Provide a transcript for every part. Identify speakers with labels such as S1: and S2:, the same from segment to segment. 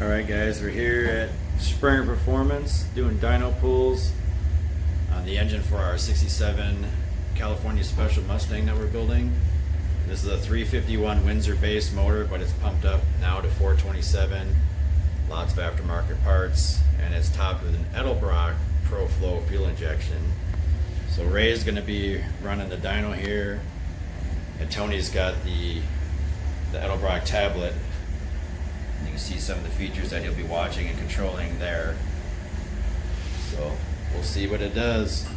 S1: Alright guys, we're here at Springer Performance doing dyno pulls on the engine for our 67 California Special Mustang that we're building. This is a 351 Windsor base motor, but it's pumped up now to 427. Lots of aftermarket parts, and it's topped with an Edelbrock ProFlow fuel injection. So Ray's going to be running the dyno here, and Tony's got the Edelbrock tablet. You can see some of the features that he'll be watching and controlling there. So we'll see what it does.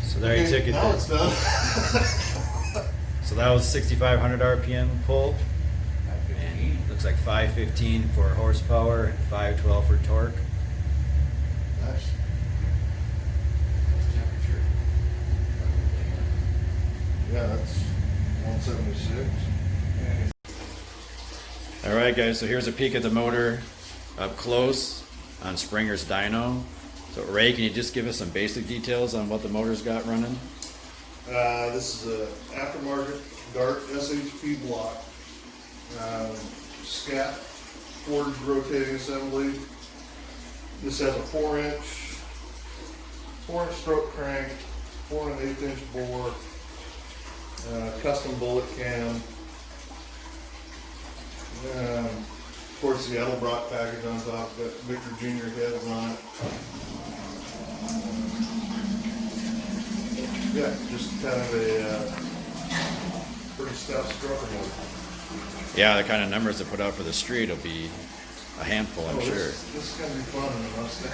S1: So there you took it.
S2: Now it's done.
S1: So that was 6,500 RPM pull. And looks like 515 for horsepower and 512 for torque.
S2: Nice.
S3: Temperature.
S2: Yeah, that's 176.
S1: Alright guys, so here's a peek at the motor up close on Springer's dyno. So Ray, can you just give us some basic details on what the motor's got running?
S2: This is a aftermarket Dart SHP block. Scat forged rotating assembly. This has a 4-inch stroke crank, 4 1/8-inch bore, custom bullet cam. Of course, the Edelbrock package on top of it. Victor Jr. heads on it. Yeah, just kind of a pretty stout stroker motor.
S1: Yeah, the kind of numbers they put out for the street will be a handful, I'm sure.
S2: This is going to be fun in the Mustang.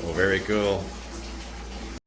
S1: Well, very cool.